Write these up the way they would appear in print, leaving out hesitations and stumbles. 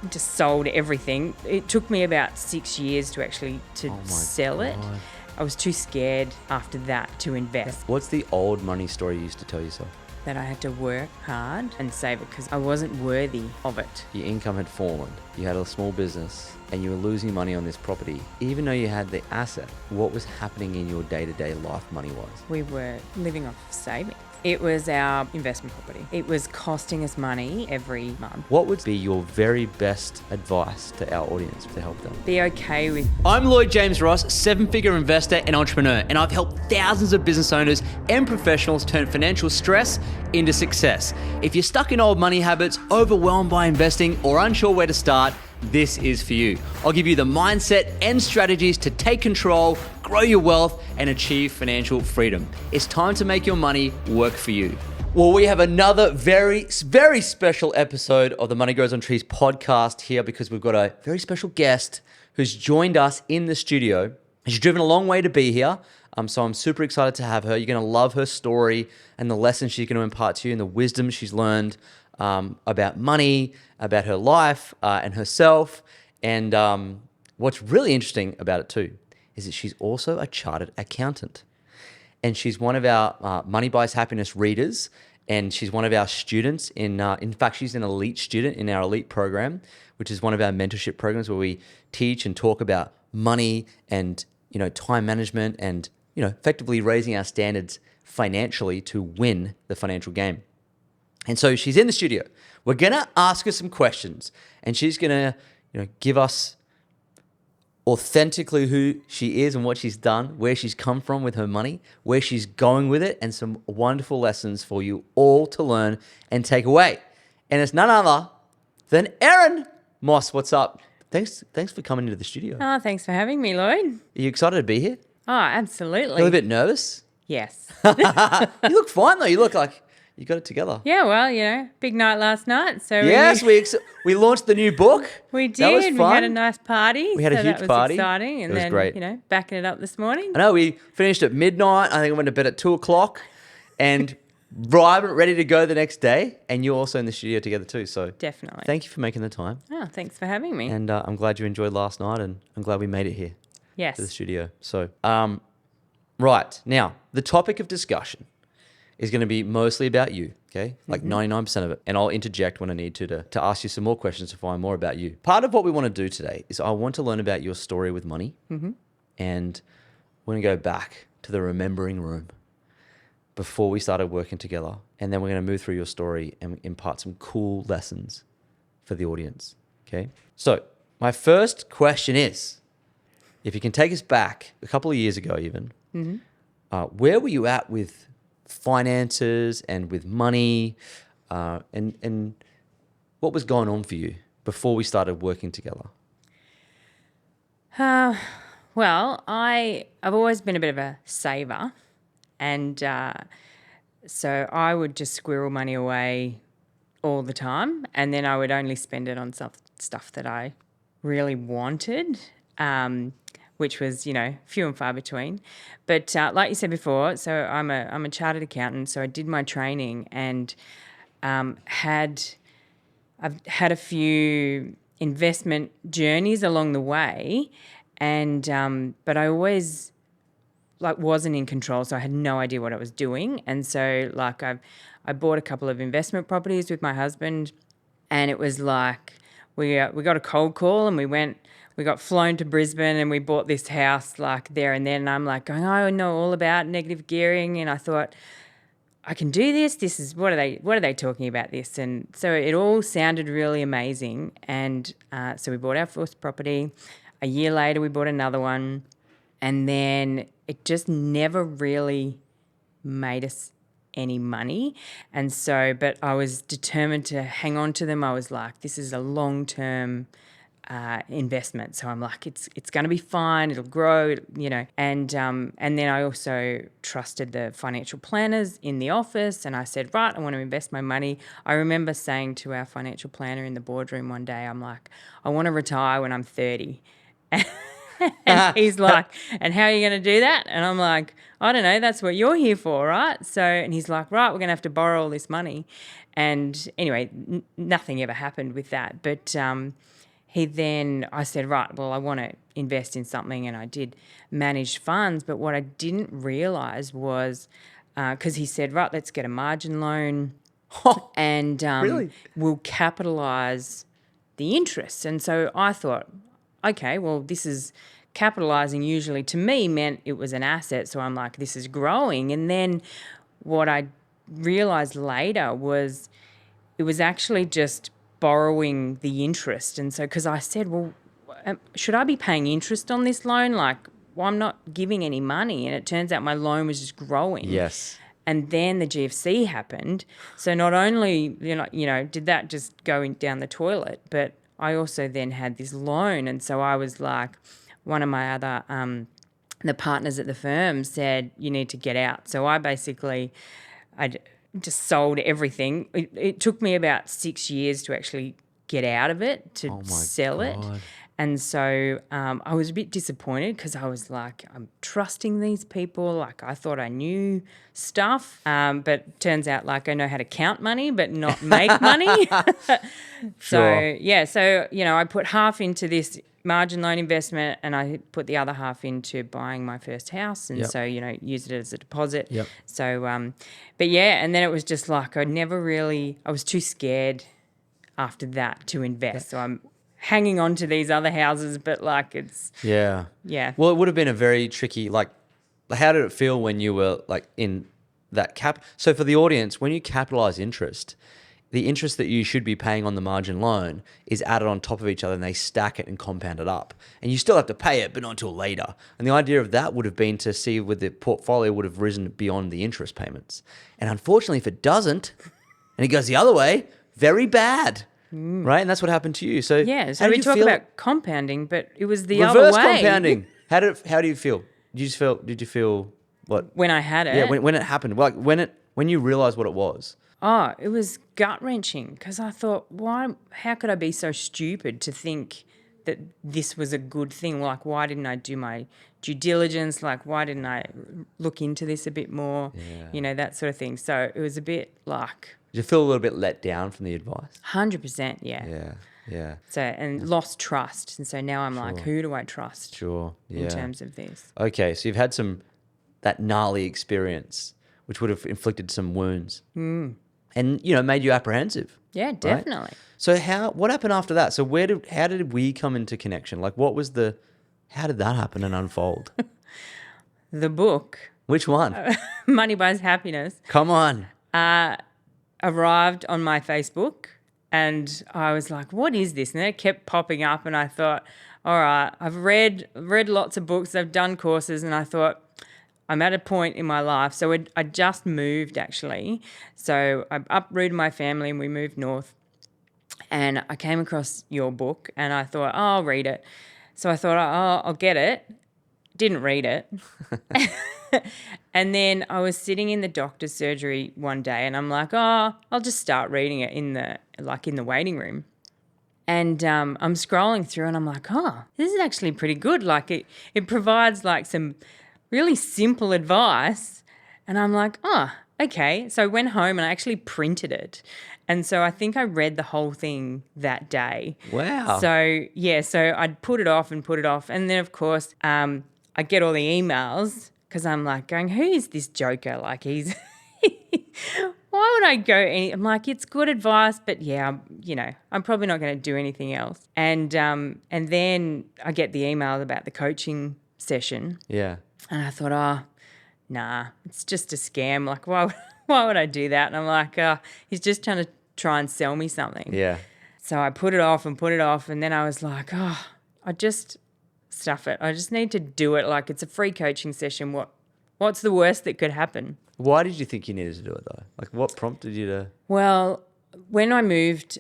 just sold everything. It took me about 6 years to actually sell it. I was too scared after that to invest. What's the old money story you used to tell yourself? That I had to work hard and save it because I wasn't worthy of it. Your income had fallen, you had a small business, and you were losing money on this property. Even though you had the asset, what was happening in your day-to-day life money-wise? We were living off savings. It was our investment property. It was costing us money every month. What would be your very best advice to our audience to help them? Be okay with... I'm Lloyd James Ross, seven-figure investor and entrepreneur, and I've helped thousands of business owners and professionals turn financial stress into success. If you're stuck in old money habits, overwhelmed by investing, or unsure where to start, this is for you. I'll give you the mindset and strategies to take control, grow your wealth, and achieve financial freedom. It's time to make your money work for you. Well, we have another very, very special episode of the Money Grows on Trees podcast here because we've got a very special guest who's joined us in the studio. She's driven a long way to be here. So I'm super excited to have her. You're going to love her story and the lessons she's going to impart to you and the wisdom she's learned about money, about her life and herself. And what's really interesting about it too is that she's also a chartered accountant. And she's one of our Money Buys Happiness readers. And she's one of our students in fact, she's an elite student in our elite program, which is one of our mentorship programs where we teach and talk about money and, time management and, effectively raising our standards financially to win the financial game. And so she's in the studio. We're going to ask her some questions and she's going to, give us authentically who she is and what she's done, where she's come from with her money, where she's going with it, and some wonderful lessons for you all to learn and take away. And it's none other than Erin Moss. What's up? Thanks for coming into the studio. Oh, thanks for having me, Lloyd. Are you excited to be here? Oh, absolutely. A little bit nervous? Yes. You look fine though. You look like you got it together. Yeah, well, big night last night. So yes, we launched the new book. We did. That was fun. We had a nice party. We had a huge that was party. Exciting. And it was then, great. Backing it up this morning. I know we finished at midnight. I think I went to bed at 2:00 and vibrant, ready to go the next day. And you're also in the studio together too. So definitely. Thank you for making the time. Oh, thanks for having me. And I'm glad you enjoyed last night, and I'm glad we made it here. Yes. To the studio. So, right now, the topic of discussion is going to be mostly about you, okay? Like 99% of it. And I'll interject when I need to ask you some more questions to find more about you. Part of what we want to do today is I want to learn about your story with money. Mm-hmm. And we're going to go back to the remembering room before we started working together. And then we're going to move through your story and impart some cool lessons for the audience, okay? So my first question is, if you can take us back a couple of years ago even, where were you at with finances and with money, and what was going on for you before we started working together? Well, I've always been a bit of a saver, and so I would just squirrel money away all the time, and then I would only spend it on stuff that I really wanted, which was, few and far between. But like you said before, so I'm a chartered accountant, so I did my training and I've had a few investment journeys along the way, and but I always wasn't in control, so I had no idea what I was doing. And so I bought a couple of investment properties with my husband, and it was like we got a cold call and we got flown to Brisbane and we bought this house there and then. And I'm going, oh, I know all about negative gearing. And I thought, I can do this. This is, what are they talking about this? And so it all sounded really amazing. And so we bought our first property. A year later, we bought another one. And then it just never really made us any money. And so, but I was determined to hang on to them. I was like, this is a long-term investment. So I'm like, it's going to be fine. It'll grow, And then I also trusted the financial planners in the office, and I said, right, I want to invest my money. I remember saying to our financial planner in the boardroom one day, I'm like, I want to retire when I'm 30. And he's like, and how are you going to do that? And I'm like, I don't know. That's what you're here for, right? So, and he's like, right, we're going to have to borrow all this money. And anyway, nothing ever happened with that. But I said, right, well, I want to invest in something. And I did manage funds. But what I didn't realise was, because he said, right, let's get a margin loan and Really? we'll capitalise the interest. And so I thought, okay, well, this is capitalising usually to me meant it was an asset. So I'm like, this is growing. And then what I realised later was it was actually just borrowing the interest. And so, because I said, well, should I be paying interest on this loan? Like, well, I'm not giving any money. And it turns out my loan was just growing. Yes. And then the GFC happened. So not only, did that just go down the toilet, but I also then had this loan. And so I was like, one of my other, the partners at the firm said, you need to get out. So I just sold everything. It took me about 6 years to actually get out of it, to sell it. And so I was a bit disappointed because I was like, I'm trusting these people. Like, I thought I knew stuff, but turns out like I know how to count money but not make money. Sure. So I put half into this margin loan investment and I put the other half into buying my first house. And so, used it as a deposit. Yep. So, and then it was just like I was too scared after that to invest. So I'm hanging on to these other houses, but like it's... Yeah. Yeah. Well, it would have been a very tricky, like, how did it feel when you were like in that cap? So for the audience, when you capitalize interest, the interest that you should be paying on the margin loan is added on top of each other and they stack it and compound it up. And you still have to pay it, but not until later. And the idea of that would have been to see whether the portfolio would have risen beyond the interest payments. And unfortunately, if it doesn't, and it goes the other way, very bad. Right? And that's what happened to you. So So we talk about compounding, but it was the reverse other way. compounding. How do you feel? Did you feel what? When I had it. Yeah, when it happened. Like when you realized what it was. Oh, it was gut-wrenching because I thought, how could I be so stupid to think that this was a good thing? Like, why didn't I do my due diligence? Like, why didn't I look into this a bit more? Yeah. That sort of thing. So it was a bit like... Did you feel a little bit let down from the advice? 100%, yeah. Yeah. So, and lost trust. And so now I'm like, who do I trust? Sure. Yeah. In terms of this. Okay, so you've had that gnarly experience, which would have inflicted some wounds. And, made you apprehensive. Yeah, definitely. Right? So what happened after that? So how did we come into connection? Like how did that happen and unfold? The book, Which one? Money Buys Happiness, Come on. arrived on my Facebook and I was like, what is this? And then it kept popping up and I thought, all right, I've read lots of books, I've done courses, and I thought, I'm at a point in my life. So I just moved actually. So I uprooted my family and we moved north. And I came across your book and I thought, I'll read it. So I thought, I'll get it. Didn't read it. And then I was sitting in the doctor's surgery one day and I'm like, I'll just start reading it in the waiting room. And I'm scrolling through and I'm like, this is actually pretty good. Like it provides like some really simple advice. And I'm like, okay. So I went home and I actually printed it. And so I think I read the whole thing that day. Wow. So, so I'd put it off. And then, of course, I get all the emails because I'm like going, who is this joker? Like he's... Why would I go I'm like, it's good advice, but I'm probably not going to do anything else. And then I get the email about the coaching session. Yeah. And I thought, nah, it's just a scam. Like, why would I do that? And I'm like, he's just trying to try and sell me something. Yeah. So I put it off. And then I was like, I just stuff it. I just need to do it. Like, it's a free coaching session. What's the worst that could happen? Why did you think you needed to do it though? Like what prompted you to? Well, when I moved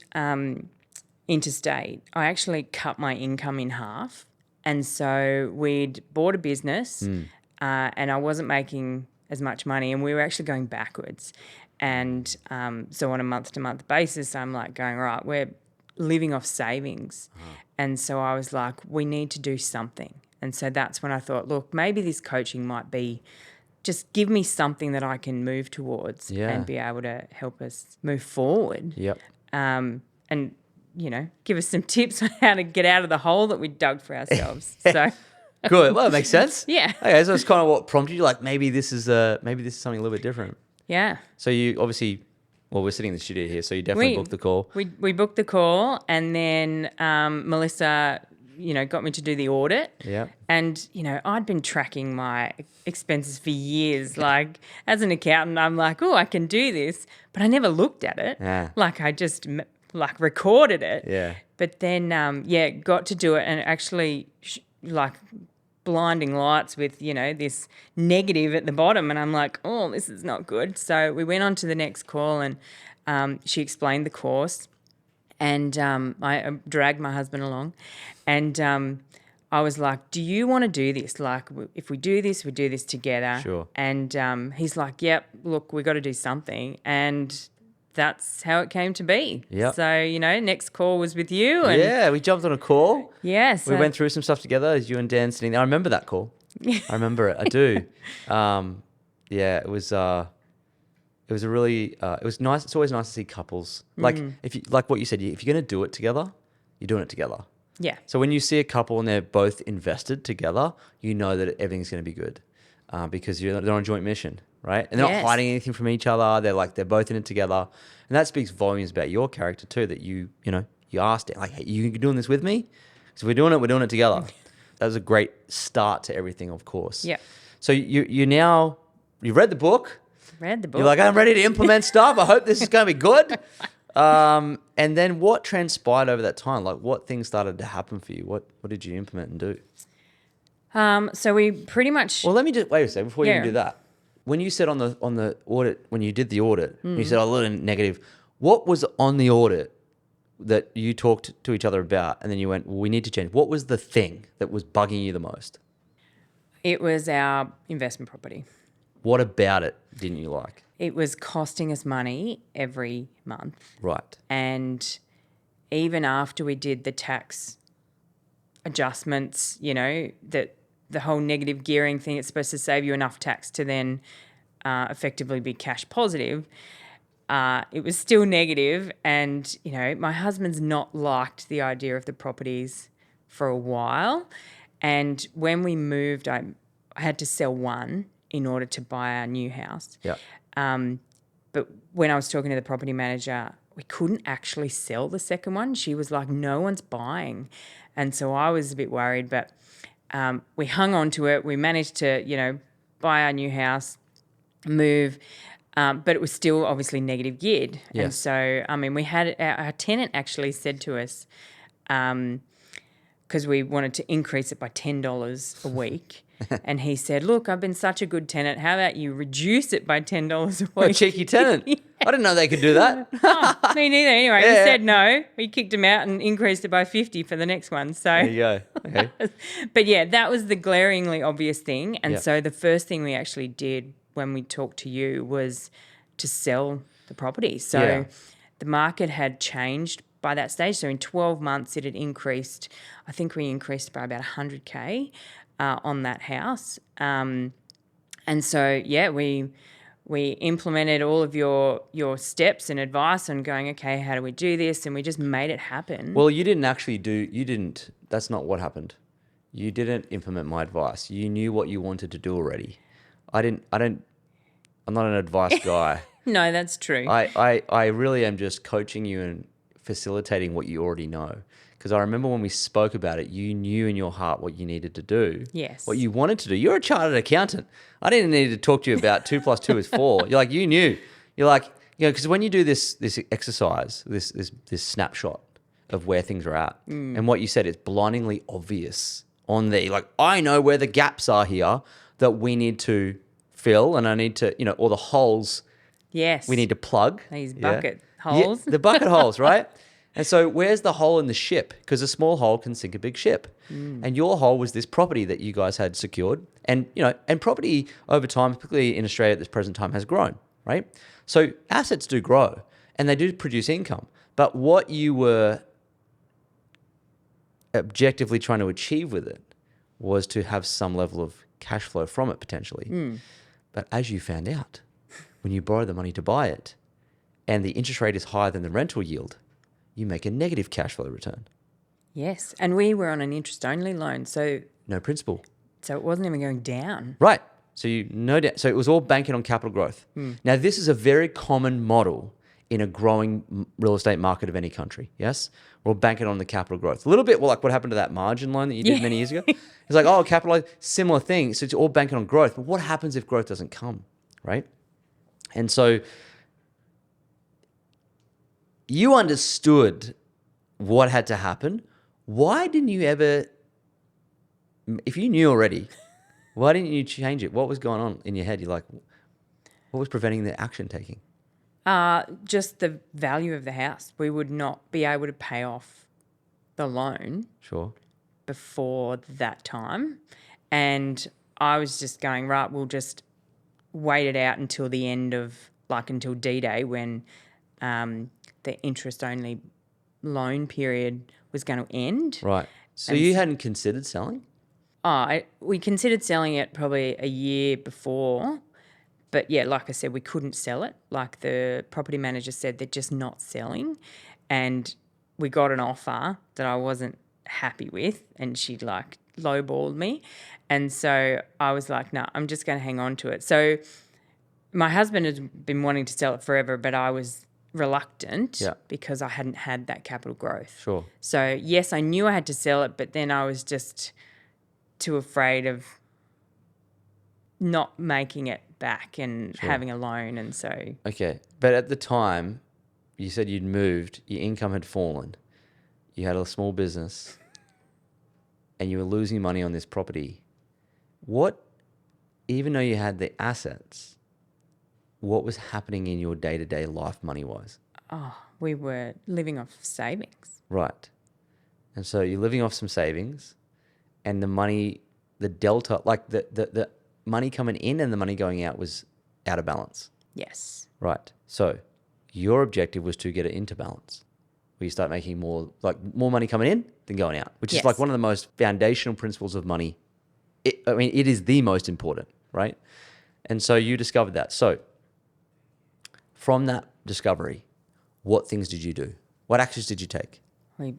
interstate, I actually cut my income in half. And so we'd bought a business and I wasn't making as much money and we were actually going backwards. And so on a month-to-month basis, I'm like going, right, we're living off savings. And so I was like, we need to do something. And so that's when I thought, look, maybe this coaching might be just give me something that I can move towards Yeah. and be able to help us move forward. Yep. And, give us some tips on how to get out of the hole that we dug for ourselves. So, Good. Well, it makes sense. Yeah. Okay, so it's kind of what prompted you. Like maybe this is something a little bit different. yeah. So you obviously, well, we're sitting in the studio here, so you definitely booked the call. We booked the call, and then Melissa, got me to do the audit. Yeah. And, I'd been tracking my expenses for years. Like, as an accountant, I'm like, oh, I can do this. But I never looked at it. Yeah. Like, I just, recorded it. Yeah. But then, got to do it, and actually, blinding lights with, this negative at the bottom. And I'm like, oh, this is not good. So we went on to the next call, and she explained the course. And I dragged my husband along. And I was like, do you want to do this? Like, if we do this together. Sure. And he's like, yep, look, we got to do something. And that's how it came to be. Yep. So, next call was with you. And Yeah, we jumped on a call. Yes. We went through some stuff together as you and Dan sitting there. I remember that call. I remember it. I do. It was a really, it was nice. It's always nice to see couples. Like like what you said, if you're going to do it together, you're doing it together. Yeah. So when you see a couple and they're both invested together, you know that everything's going to be good because they're on a joint mission, right? And they're not hiding anything from each other. They're both in it together. And that speaks volumes about your character too, that you asked it, like, hey, you doing this with me? So we're doing it together. That was a great start to everything, of course. Yeah. So you read the book. Read the book. You're like, I'm ready to implement stuff. I hope this is going to be good. And then what transpired over that time? Like what things started to happen for you? What did you implement and do? So we pretty much... Well, let me just wait a second before you Yeah. even do that. When you said on the audit, when you did the audit, you said a little negative. What was on the audit that you talked to each other about, and then you went, well, we need to change? What was the thing that was bugging you the most? It was our investment property. What about it didn't you like? It was costing us money every month. Right. And even after we did the tax adjustments, that the whole negative gearing thing, it's supposed to save you enough tax to then effectively be cash positive. It was still negative. And, my husband's not liked the idea of the properties for a while. And when we moved, I had to sell one in order to buy our new house. Yeah. But when I was talking to the property manager, we couldn't actually sell the second one. She was like, no one's buying. And so I was a bit worried, but we hung on to it. We managed to, buy our new house, move, but it was still obviously negative geared. Yes. And so, we had our tenant actually said to us, because we wanted to increase it by $10 a week. And he said, look, I've been such a good tenant. How about you reduce it by $10 a week? What a cheeky tenant. Yeah. I didn't know they could do that. Oh, me neither. Anyway, Yeah. he said no. We kicked him out and increased it by 50 for the next one. So, There you go. Okay. but yeah, that was the glaringly obvious thing. And Yeah. so the first thing we actually did when we talked to you was to sell the property. So Yeah. the market had changed by that stage. So in 12 months, it had increased. I think we increased by about 100K on that house. And so, yeah, we implemented all of your steps and advice on going, okay, how do we do this? And we just made it happen. Well, that's not what happened. You didn't implement my advice. You knew what you wanted to do already. I'm not an advice guy. No, that's true. I really am just coaching you and facilitating what you already know. Because I remember when we spoke about it, you knew in your heart what you needed to do. Yes. What you wanted to do. You're a chartered accountant. I didn't need to talk to you about 2 + 2 is 4. You're like, you knew. You're like, because when you do this exercise, this snapshot of where things are at, and what you said is blindingly obvious on there. You're like, I know where the gaps are here that we need to fill, and I need to, or the holes yes. we need to plug. These bucket holes. Yeah, the bucket holes, right? And so where's the hole in the ship? Because a small hole can sink a big ship. And your hole was this property that you guys had secured. And, and property over time, particularly in Australia at this present time, has grown, right? So assets do grow and they do produce income. But what you were objectively trying to achieve with it was to have some level of cash flow from it potentially. But as you found out, when you borrow the money to buy it and the interest rate is higher than the rental yield, you make a negative cash flow return. Yes. And we were on an interest-only loan, so No principal. it wasn't even going down. Right. So so it was all banking on capital growth. Now, this is a very common model in a growing real estate market of any country. Yes, we're all banking on the capital growth. A little bit like what happened to that margin loan that you did many years ago. It's like, oh, capitalize, similar thing. So it's all banking on growth. But what happens if growth doesn't come, right? And so you understood what had to happen. Why didn't you ever, if you knew already, why didn't you change it? What was going on in your head? You're like, what was preventing the action taking? Just the value of the house. We would not be able to pay off the loan Sure. before that time. And I was just going, right, we'll just wait it out until the end of, until D-Day when the interest-only loan period was going to end. Right. So you hadn't considered selling? We considered selling it probably a year before. But yeah, like I said, we couldn't sell it. Like the property manager said, they're just not selling. And we got an offer that I wasn't happy with, and she lowballed me. And so I was like, no, I'm just going to hang on to it. So my husband has been wanting to sell it forever, but I was reluctant because I hadn't had that capital growth. Sure. So yes, I knew I had to sell it, but then I was just too afraid of not making it back and having a loan, and so... Okay. But at the time, you said you'd moved, your income had fallen, you had a small business, and you were losing money on this property. Even though you had the assets, what was happening in your day-to-day life money-wise? We were living off savings. Right. And so you're living off some savings, and the money, the delta, the money coming in and the money going out was out of balance. Yes. Right. So your objective was to get it into balance, where you start making more money coming in than going out, which is one of the most foundational principles of money. It is the most important, right? And so you discovered that. So from that discovery, what things did you do? What actions did you take? We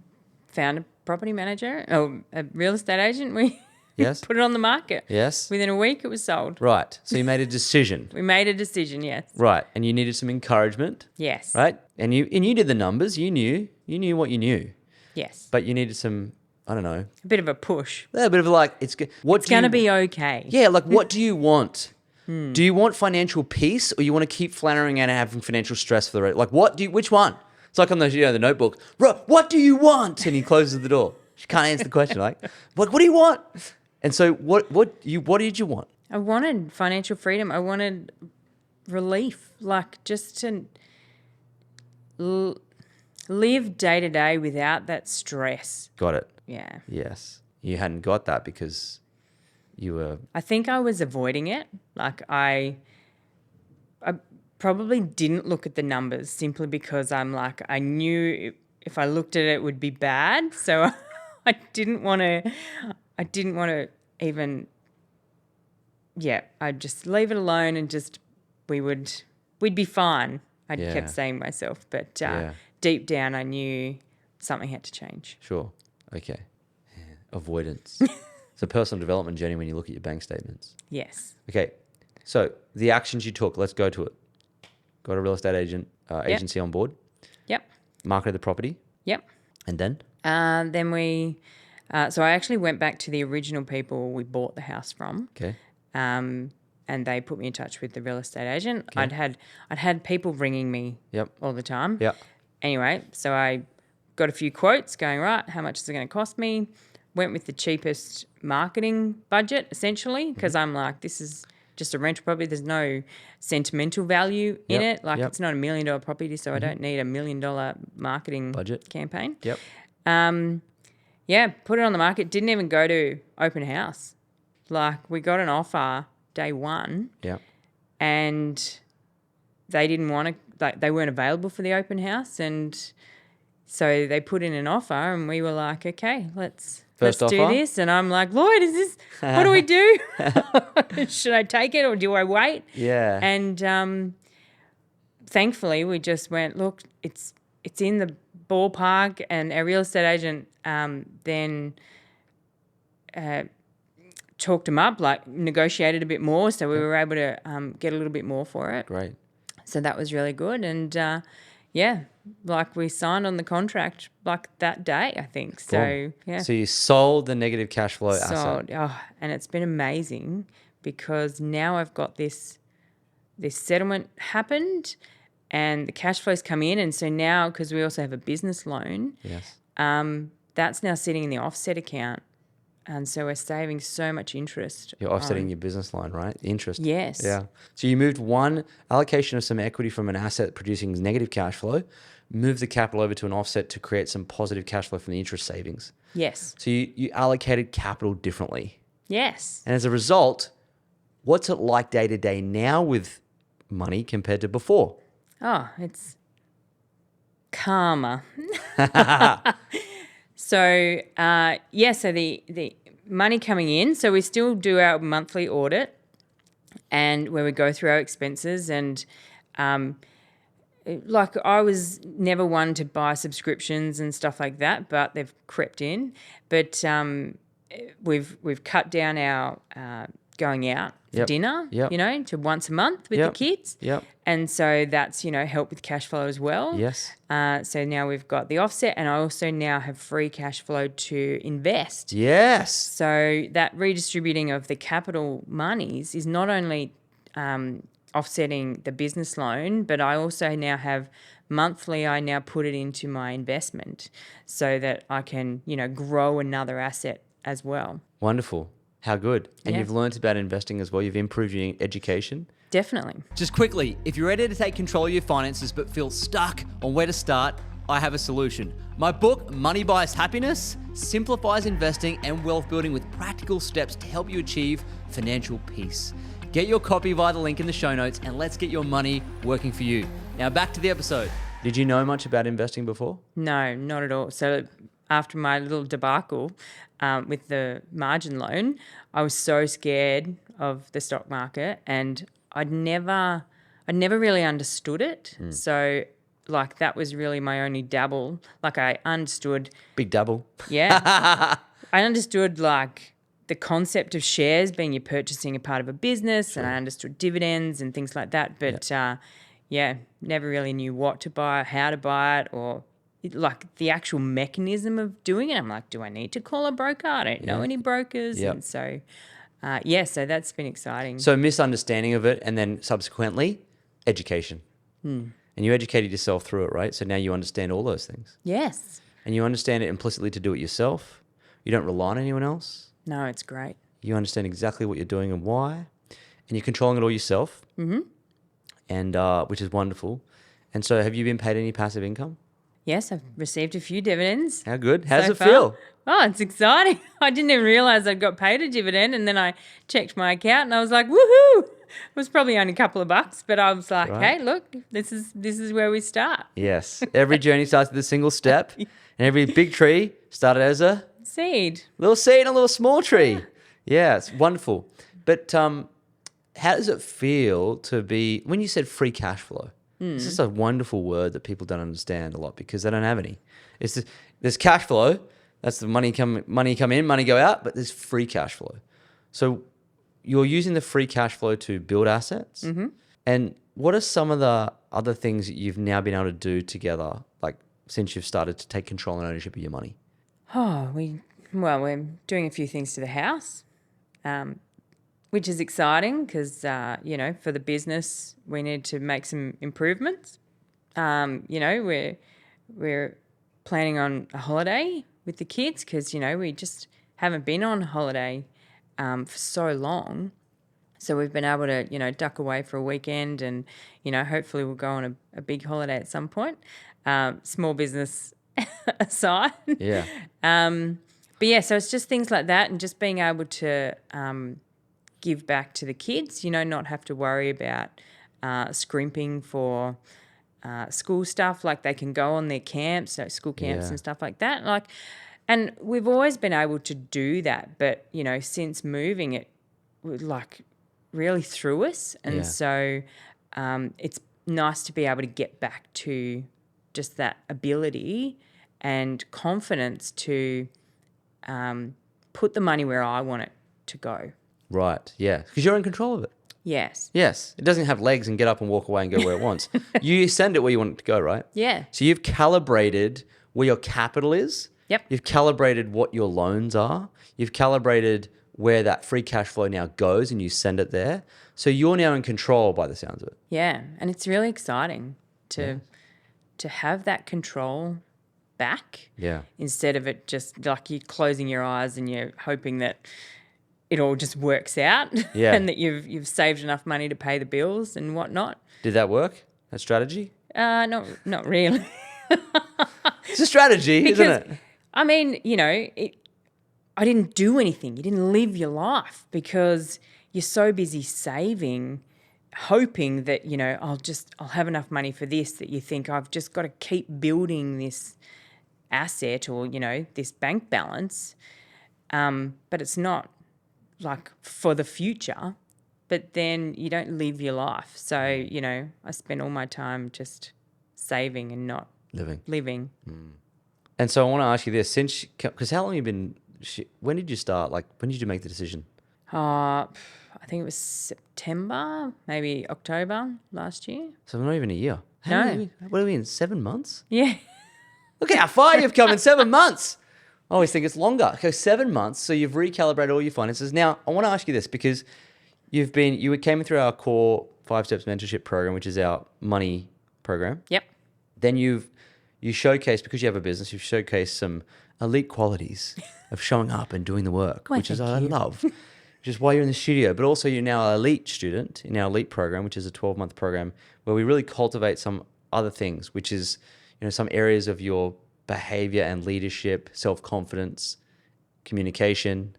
found a property manager, a real estate agent. We Yes. put it on the market. Yes. Within a week, it was sold. Right. So you made a decision. We made a decision, yes. Right. And you needed some encouragement. Yes. Right. And you did the numbers. You knew what you knew. Yes. But you needed some, I don't know. A bit of a push. A bit of It's going to be okay. Yeah. What do you want? Do you want financial peace, or you want to keep floundering and having financial stress for the rest? Which one? It's like on the notebook. What do you want? And he closes the door. She can't answer the question. What do you want? And so what did you want? I wanted financial freedom. I wanted relief, just to live day to day without that stress. Got it. Yeah. Yes. You hadn't got that because you were... I think I was avoiding it. I probably didn't look at the numbers simply because I knew if I looked at it, it would be bad. So I didn't want to even, I'd just leave it alone and we'd be fine. I kept saying to myself, but deep down I knew something had to change. Sure. Okay. Yeah. Avoidance. It's a personal development journey when you look at your bank statements. Yes. Okay. So the actions you took, let's go to it. Got a real estate agency on board. Yep. Marketed the property. Yep. And then? Then so I actually went back to the original people we bought the house from. Okay. And they put me in touch with the real estate agent. Okay. I'd had people ringing me all the time. Yep. Anyway, so I got a few quotes going, right, how much is it going to cost me? Went with the cheapest marketing budget, essentially, because I'm like, this is just a rental property. There's no sentimental value in it. It's not $1 million property, so I don't need $1 million marketing budget campaign. Yep. Put it on the market. Didn't even go to open house. We got an offer day one. Yeah. And they didn't want to, they weren't available for the open house. And So they put in an offer and we were like, okay, let's First do offer? this. And I'm like, Lloyd, what do we do? Should I take it or do I wait? Yeah. And thankfully we just went, look, it's in the ballpark, and our real estate agent then talked them up, like negotiated a bit more. So we were able to get a little bit more for it. Great. So that was really good. And like we signed on the contract like that day, I think. So, Cool. yeah. So you sold the negative cash flow asset. Sold. Oh, and it's been amazing because now I've got this settlement happened and the cash flows come in. And so now, because we also have a business loan, Yes. that's now sitting in the offset account. And so we're saving so much interest. You're offsetting your business line, right? Interest. Yes. Yeah. So you moved one allocation of some equity from an asset producing negative cash flow, moved the capital over to an offset to create some positive cash flow from the interest savings. Yes. So you allocated capital differently. Yes. And as a result, what's it like day to day now with money compared to before? Oh, it's calmer. So, so the money coming in, so we still do our monthly audit and where we go through our expenses, and like I was never one to buy subscriptions and stuff like that, but they've crept in. But we've cut down our going out for Yep. dinner, Yep. to once a month with Yep. the kids. Yep. And so that's, help with cash flow as well. Yes. So now we've got the offset, and I also now have free cash flow to invest. Yes. So that redistributing of the capital monies is not only offsetting the business loan, but I also now have monthly, I now put it into my investment so that I can, grow another asset as well. Wonderful. How good. And Yeah. you've learned about investing as well. You've improved your education. Definitely. Just quickly, if you're ready to take control of your finances but feel stuck on where to start, I have a solution. My book, Money Buys Happiness, simplifies investing and wealth building with practical steps to help you achieve financial peace. Get your copy via the link in the show notes, and let's get your money working for you. Now back to the episode. Did you know much about investing before? No, not at all. So after my little debacle with the margin loan, I was so scared of the stock market, and I'd never really understood it. So like that was really my only dabble. Like I understood. Big double. Yeah. I understood like the concept of shares being you're purchasing a part of a business, and I understood dividends and things like that. But never really knew what to buy, how to buy it, or like the actual mechanism of doing it. I'm like, do I need to call a broker? I don't know any brokers. Yep. And so, so that's been exciting. So misunderstanding of it, and then subsequently education. And you educated yourself through it, right? So now you understand all those things. Yes. And you understand it implicitly to do it yourself. You don't rely on anyone else. No, it's great. You understand exactly what you're doing and why. And you're controlling it all yourself. Mm-hmm. And which is wonderful. And so have you been paid any passive income? Yes, I've received a few dividends. How good? How does so it far. feel? Oh, it's exciting. I didn't even realise I'd got paid a dividend, and then I checked my account and I was like, woohoo! It was probably only a couple of bucks, but I was like, Right. hey, look, this is where we start. Yes. Every journey starts with a single step. And every big tree started as a Seed. little seed and a little small tree. Yeah, it's wonderful. But how does it feel to be, when you said free cash flow, it's just a wonderful word that people don't understand a lot because they don't have any. There's cash flow, that's the money come in, money go out, but there's free cash flow. So you're using the free cash flow to build assets. Mm-hmm. And what are some of the other things that you've now been able to do together, like since you've started to take control and ownership of your money? Oh, we're doing a few things to the house, which is exciting because, for the business, we need to make some improvements. We're planning on a holiday with the kids because, we just haven't been on holiday for so long. So we've been able to, duck away for a weekend and, hopefully we'll go on a big holiday at some point. Small business aside. Yeah. So it's just things like that, and just being able to give back to the kids, not have to worry about scrimping for school stuff, like they can go on their camps, so school camps Yeah. and stuff like that. Like, and we've always been able to do that, but since moving, it like really threw us, and Yeah. so it's nice to be able to get back to just that ability and confidence to put the money where I want it to go. Right. Yeah. Because you're in control of it. Yes. Yes. It doesn't have legs and get up and walk away and go where it wants. You send it where you want it to go, right? Yeah. So you've calibrated where your capital is. Yep. You've calibrated what your loans are. You've calibrated where that free cash flow now goes and you send it there. So you're now in control by the sounds of it. Yeah. And it's really exciting to have that control back. Yeah. Instead of it just like you're closing your eyes and you're hoping that it all just works out. Yeah. And that you've saved enough money to pay the bills and whatnot. Did that work? That strategy? Not really. It's a strategy, isn't it? I mean, I didn't do anything. You didn't live your life because you're so busy saving, hoping that, I'll have enough money for this, that you think I've just got to keep building this asset or, this bank balance. But it's not like for the future, but then you don't live your life. So, I spend all my time just saving and not living. And so I want to ask you this, because how long have you been, when did you start? Like, when did you make the decision? I think it was September, maybe October last year. So not even a year. No. What do we mean, 7 months? Yeah. Look how far you've come in 7 months. I always think it's longer. Okay, 7 months. So you've recalibrated all your finances. Now, I want to ask you this because you came through our core 5 Steps mentorship program, which is our money program. Yep. Then you showcase, because you have a business, you've showcased some elite qualities of showing up and doing the work, Why, which is thank I you. love. Which is why you're in the studio. But also you're now an elite student in our elite program, which is a 12-month program where we really cultivate some other things, which is some areas of your behavior and leadership, self-confidence, communication,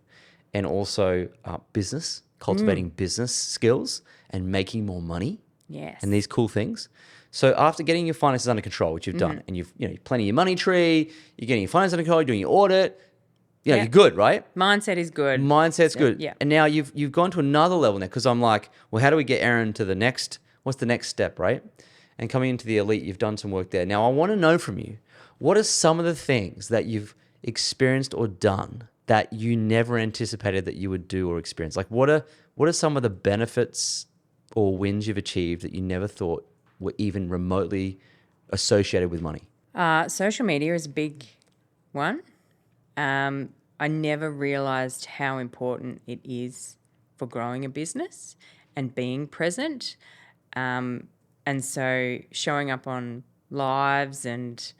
and also business, cultivating business skills and making more money. Yes. And these cool things. So after getting your finances under control, which you've done, and you've planning your money tree, you're getting your finances under control, you're doing your audit, you're good, right? Mindset is good. Mindset's good. Yeah. And now you've gone to another level now, because I'm like, well, how do we get Erin to what's the next step, right? And coming into the elite, you've done some work there. Now I want to know from you, what are some of the things that you've experienced or done that you never anticipated that you would do or experience? Like what are some of the benefits or wins you've achieved that you never thought were even remotely associated with money? Social media is a big one. I never realized how important it is for growing a business and being present. And so showing up on lives and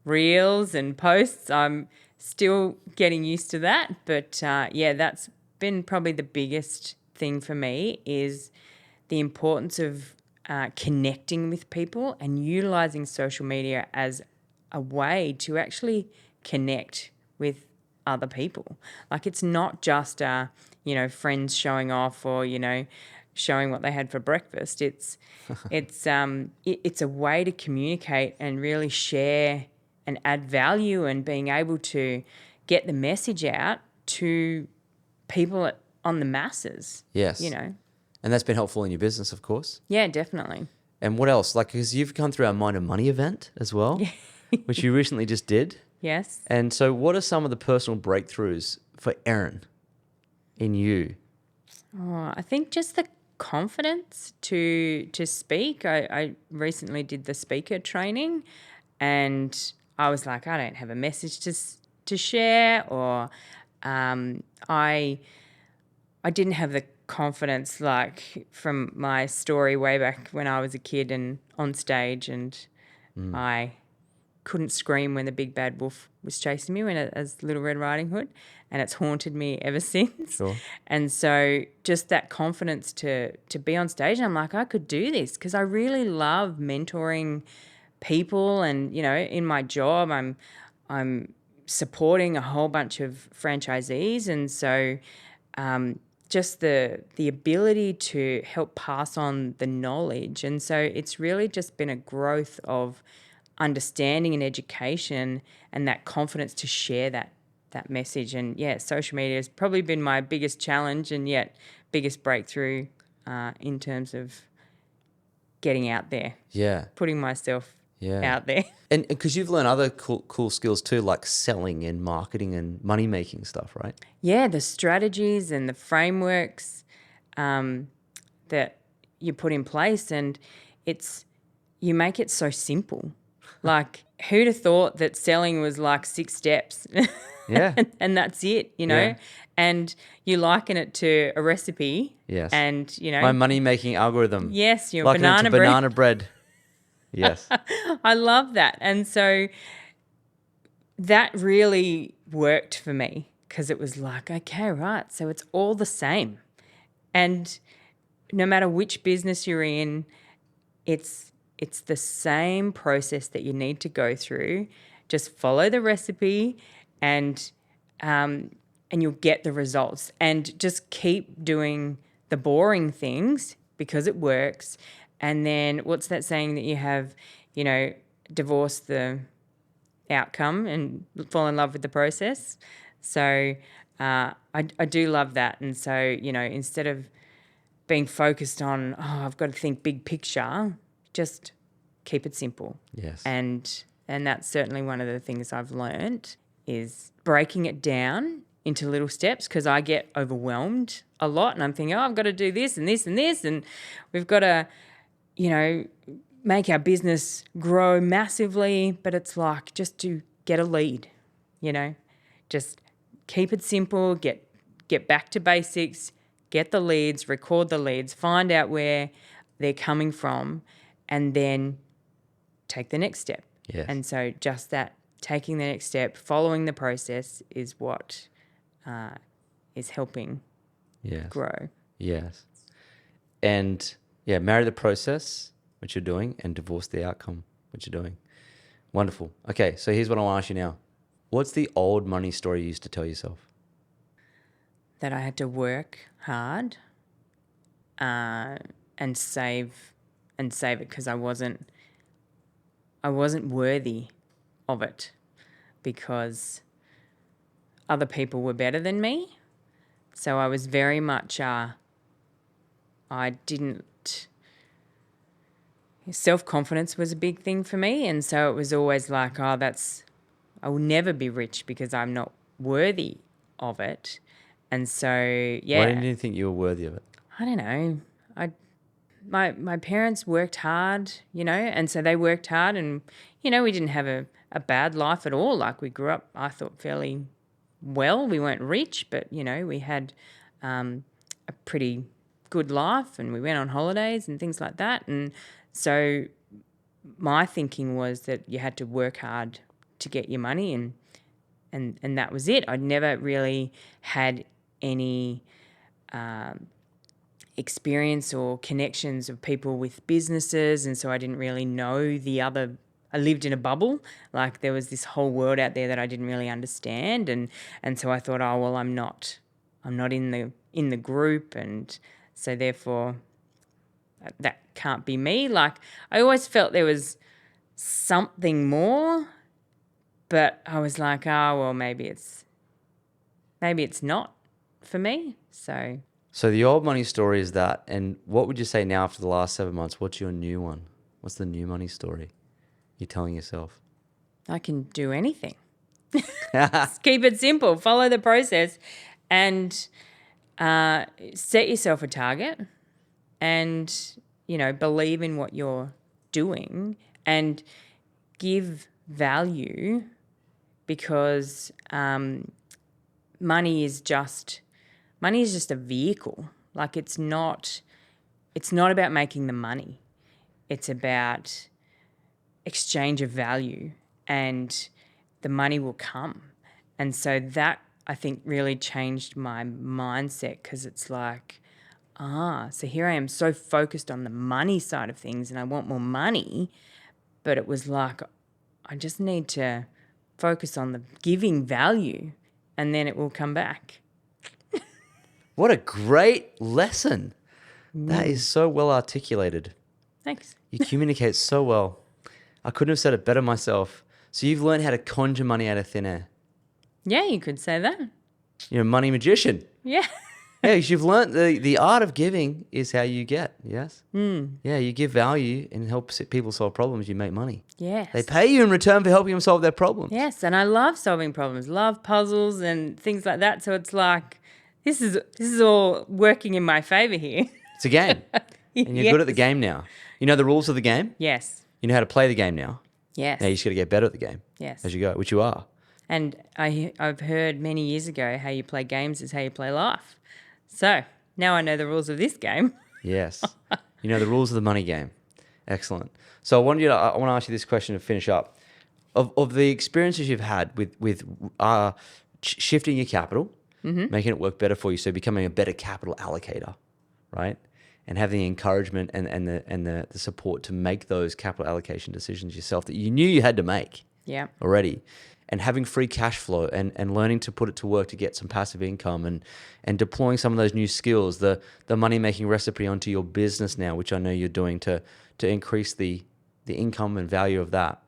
reels and posts, I'm still getting used to that. But that's been probably the biggest thing for me, is the importance of connecting with people and utilizing social media as a way to actually connect with other people. Like, it's not just friends showing off or showing what they had for breakfast. It's a way to communicate and really share and add value, and being able to get the message out to people on the masses. Yes. And that's been helpful in your business, of course. Yeah, definitely. And what else? Like, because you've gone through our Mind and Money event as well, which you recently just did. Yes. And so what are some of the personal breakthroughs for Erin in you? Oh, I think just the confidence to speak. I recently did the speaker training, and I was like, I don't have a message to share, or I didn't have the confidence, like from my story way back when I was a kid and on stage, and I couldn't scream when the big bad wolf was chasing me as Little Red Riding Hood, and it's haunted me ever since. Sure. And so just that confidence to be on stage, and I'm like, I could do this, because I really love mentoring people, and in my job I'm supporting a whole bunch of franchisees, and so just the ability to help pass on the knowledge. And so it's really just been a growth of understanding and education and that confidence to share that message. And yeah, social media has probably been my biggest challenge and yet biggest breakthrough in terms of getting out there, Yeah. putting myself Yeah. out there. And because you've learned other cool skills too, like selling and marketing and money making stuff, right? Yeah, the strategies and the frameworks that you put in place, and you make it so simple. Like, who'd have thought that selling was like 6 steps? Yeah. and that's it, you know? Yeah. And you liken it to a recipe. Yes. And, you know. My money making algorithm. Yes, your Liken it to banana bread. banana bread. Yes. I love that. And so that really worked for me because it was like, okay, right, so it's all the same. And no matter which business you're in, it's the same process that you need to go through. Just follow the recipe and you'll get the results. And just keep doing the boring things because it works. And then what's that saying that you have, you know, divorce the outcome and fall in love with the process? So I do love that. And so, you know, instead of being focused on, I've got to think big picture, just keep it simple. Yes. And that's certainly one of the things I've learned is breaking it down into little steps, because I get overwhelmed a lot and I'm thinking, I've got to do this and this and this, and we've got to, you know, make our business grow massively. But it's like, just to get a lead, you know, just keep it simple, get back to basics, get the leads, record the leads, find out where they're coming from, and then take the next step. Yes. And so just that, taking the next step, following the process is what is helping Yes. grow. Yes. And yeah, marry the process, which you're doing, and divorce the outcome, which you're doing. Wonderful. Okay, so here's what I want to ask you now. What's the old money story you used to tell yourself? That I had to work hard and save it because I wasn't worthy of it, because other people were better than me. So I was very much self-confidence was a big thing for me, and so it was always like, I will never be rich because I'm not worthy of it. And so, yeah. Why didn't you think you were worthy of it? I don't know. My parents worked hard, you know, and so they worked hard, and, you know, we didn't have a bad life at all. Like, we grew up, I thought, fairly well. We weren't rich, but, you know, we had a pretty good life, and we went on holidays and things like that. And so my thinking was that you had to work hard to get your money, and that was it. I'd never really had any experience or connections of people with businesses, and so I didn't really know I lived in a bubble. Like, there was this whole world out there that I didn't really understand, and so I thought, oh well, I'm not in the group, and so therefore that can't be me. Like, I always felt there was something more, but I was like, oh well, maybe it's not for me. So the old money story is that, and what would you say now after the last 7 months? What's your new one? What's the new money story you're telling yourself? I can do anything. Just keep it simple. Follow the process, and set yourself a target, and, you know, believe in what you're doing, and give value, because money is just a vehicle. Like, it's not about making the money. It's about exchange of value, and the money will come. And so that, I think, really changed my mindset, because it's like, so here I am so focused on the money side of things, and I want more money, but it was like, I just need to focus on the giving value, and then it will come back. What a great lesson. That is so well articulated. Thanks. You communicate so well. I couldn't have said it better myself. So you've learned how to conjure money out of thin air. Yeah, you could say that. You're a money magician. Yeah. Yeah, you've learned the art of giving is how you get, yes? Yeah, you give value and help people solve problems, you make money. Yes. They pay you in return for helping them solve their problems. Yes, and I love solving problems, love puzzles and things like that. So it's like, this is all working in my favor here. It's a game. And you're good at the game now. You know the rules of the game? Yes. You know how to play the game now. Yes. Now you just got to get better at the game Yes. as you go, which you are. And I've heard many years ago, how you play games is how you play life. So now I know the rules of this game. Yes. You know the rules of the money game. Excellent. So I want to ask you this question to finish up. Of the experiences you've had with shifting your capital, making it work better for you, so becoming a better capital allocator, right? And having the encouragement and the support to make those capital allocation decisions yourself that you knew you had to make already. And having free cash flow and learning to put it to work to get some passive income and deploying some of those new skills, the money-making recipe onto your business now, which I know you're doing to increase the income and value of that.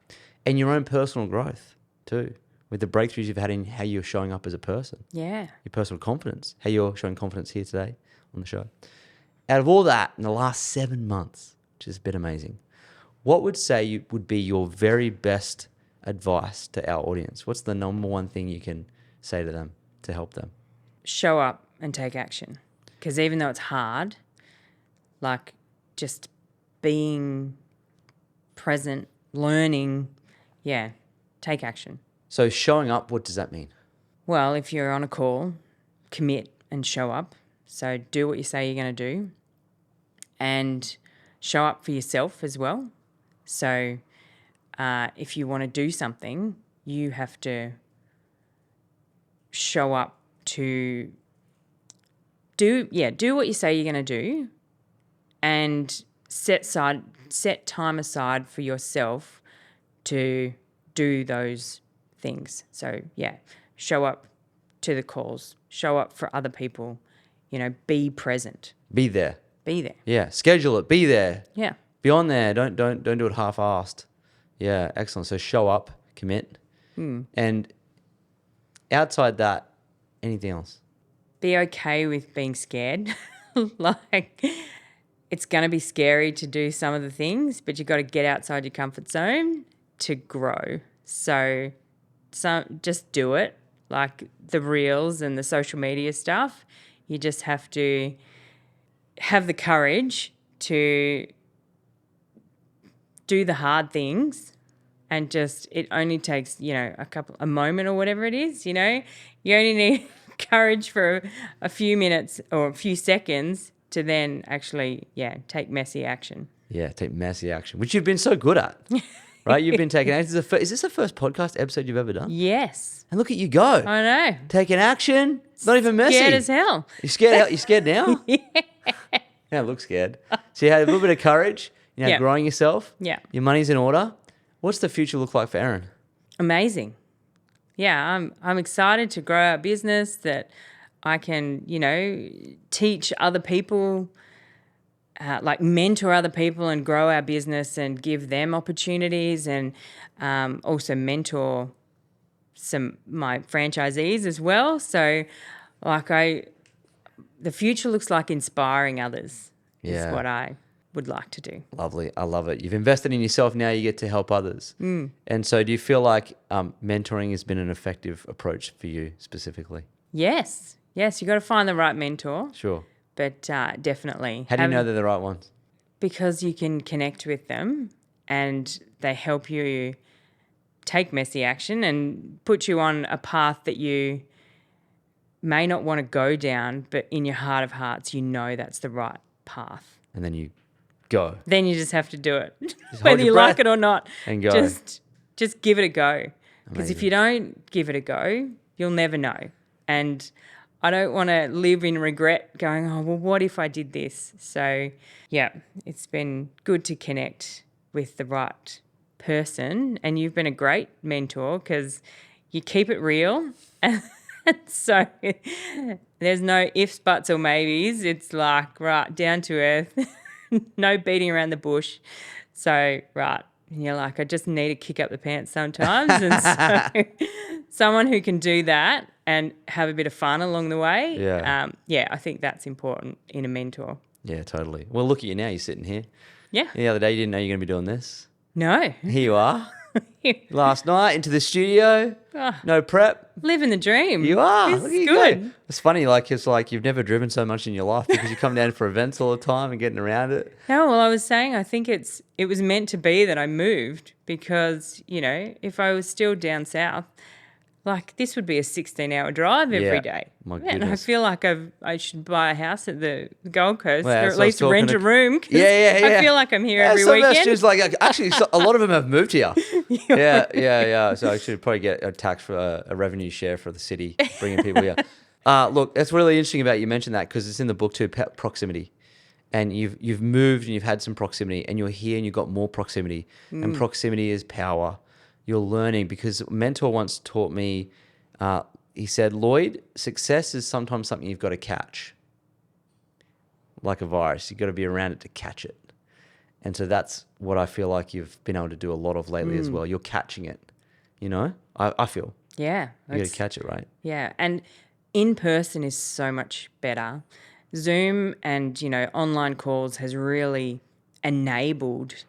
And your own personal growth too, with the breakthroughs you've had in how you're showing up as a person. Yeah. Your personal confidence, how you're showing confidence here today on the show. Out of all that, in the last 7 months, which is a bit amazing, what would would be your very best advice to our audience? What's the number one thing you can say to them to help them? Show up and take action. Because even though it's hard, like just being present, learning, take action. So showing up, what does that mean? Well, if you're on a call, commit and show up. So do what you say you're going to do and show up for yourself as well. So if you want to do something, you have to show up to do what you say you're going to do and set time aside for yourself to do those things. So, show up to the calls, show up for other people, be present. Be there. Be there. Yeah, schedule it. Be there. Yeah. Be on there. Don't do it half-assed. Yeah, excellent. So show up, commit. And outside that, anything else? Be okay with being scared. Like, it's going to be scary to do some of the things, but you've got to get outside your comfort zone to grow. So just do it. Like the reels and the social media stuff, you just have to have the courage to do the hard things, and it only takes, a moment or whatever it is, you only need courage for a few minutes or a few seconds to then actually, take messy action. Yeah, take messy action, which you've been so good at, right? You've been taking action. Is this the first podcast episode you've ever done? Yes. And look at you go. I know. Taking action. It's not even messy. Scared as hell. You scared? You scared now? Yeah, look scared. So you had a little bit of courage. Growing yourself. Yeah. Your money's in order. What's the future look like for Erin? Amazing. Yeah, I'm excited to grow our business, that I can, teach other people, like mentor other people and grow our business and give them opportunities, and also mentor my franchisees as well. So the future looks like inspiring others is what I would like to do. Lovely. I love it. You've invested in yourself. Now you get to help others. And so do you feel like mentoring has been an effective approach for you specifically? Yes. Yes, you got to find the right mentor. Sure. But definitely. How do you know they're the right ones? Because you can connect with them and they help you take messy action and put you on a path that you may not want to go down, but in your heart of hearts, that's the right path. And then you go. Then you just have to do it, Just whether you like it or not. And go. Just give it a go. Because if you don't give it a go, you'll never know. And I don't want to live in regret going, oh, well, what if I did this? So, it's been good to connect with the right person. And you've been a great mentor because you keep it real and So there's no ifs, buts, or maybes. It's like, right, down to earth, no beating around the bush. So, right, and you're like, I just need to kick up the pants sometimes. And so someone who can do that and have a bit of fun along the way, I think that's important in a mentor. Yeah, totally. Well, look at you now. You're sitting here. Yeah. The other day, you didn't know you were going to be doing this. No. Here you are. Last night, into the studio. No prep. Living the dream. You are. This Look is at you good. go. It's funny, it's like you've never driven so much in your life because you come down for events all the time and getting around it. No, well, I was saying I think it was meant to be that I moved because, if I was still down south, like this would be a 16-hour drive every day. My And I goodness. feel like I should buy a house at the Gold Coast Well, or that's at what I was least rent talking a to- room. 'Cause Yeah. I feel like I'm here every some of our weekend. students, actually, a lot of them have moved here. Yeah. So I should probably get a tax for a revenue share for the city, bringing people here. Look, that's really interesting about you mentioned that because it's in the book too, proximity. And you've moved and you've had some proximity and you're here and you've got more proximity. And proximity is power. You're learning because a mentor once taught me, he said, Lloyd, success is sometimes something you've got to catch. Like a virus, you've got to be around it to catch it. And so that's what I feel like you've been able to do a lot of lately as well. You're catching it, I feel. Yeah. You got to catch it, right? Yeah. And in person is so much better. Zoom and, online calls has really enabled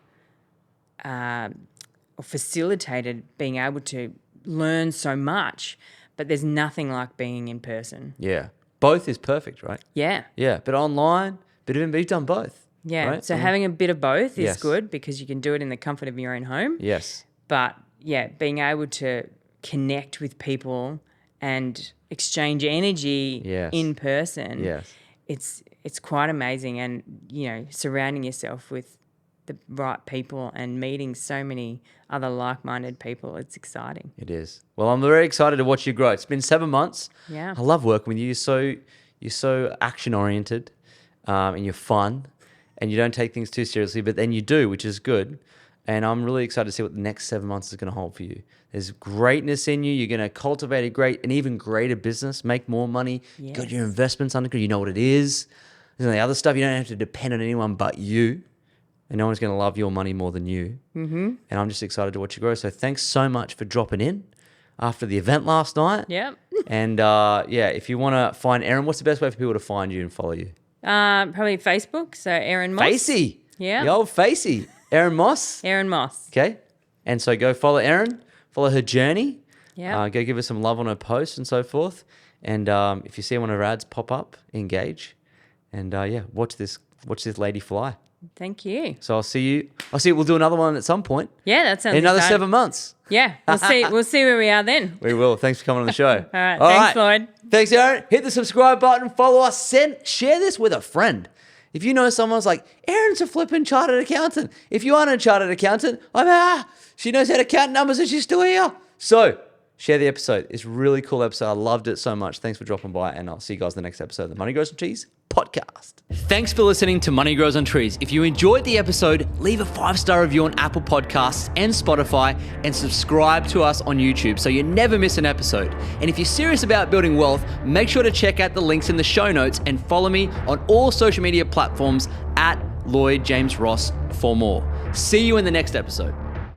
or facilitated being able to learn so much, but there's nothing like being in person. Yeah. Both is perfect, right? Yeah. Yeah. But online, but you've done both. Yeah. Right? So having a bit of both is Yes. good because you can do it in the comfort of your own home. Yes. But yeah, being able to connect with people and exchange energy Yes. in person, Yes. it's quite amazing. And, surrounding yourself with the right people and meeting so many other like-minded people, it's exciting. It is. Well, I'm very excited to watch you grow. It's been 7 months. Yeah. I love working with you. You're so action oriented, and you're fun, and you don't take things too seriously, but then you do, which is good. And I'm really excited to see what the next 7 months is going to hold for you. There's greatness in you. You're going to cultivate an even greater business, make more money. You got your investments under control. You know what it is. There's the other stuff. You don't have to depend on anyone but you. And no one's going to love your money more than you. Mm-hmm. And I'm just excited to watch you grow. So thanks so much for dropping in after the event last night. Yep. And if you want to find Erin, what's the best way for people to find you and follow you? Probably Facebook. So Erin Moss. Facey. Yeah. The old Facey. Erin Moss. Erin Moss. Okay. And so go follow Erin, follow her journey. Yeah. Go give her some love on her posts and so forth. And if you see one of her ads pop up, engage. And watch this lady fly. Thank you. So I'll see you. We'll do another one at some point. Yeah, that sounds In another exciting. 7 months. Yeah, we'll see where we are then. We will. Thanks for coming on the show. All right. Thanks, Lloyd. Thanks, Erin. Hit the subscribe button. Follow us. Share this with a friend. If you know someone's like, Erin's a flipping chartered accountant. If you aren't a chartered accountant, she knows how to count numbers and she's still here. So share the episode. It's a really cool episode. I loved it so much. Thanks for dropping by, and I'll see you guys in the next episode of the Money Grows on Trees podcast. Thanks for listening to Money Grows on Trees. If you enjoyed the episode, leave a 5-star review on Apple Podcasts and Spotify, and subscribe to us on YouTube so you never miss an episode. And if you're serious about building wealth, make sure to check out the links in the show notes and follow me on all social media platforms at Lloyd James Ross for more. See you in the next episode.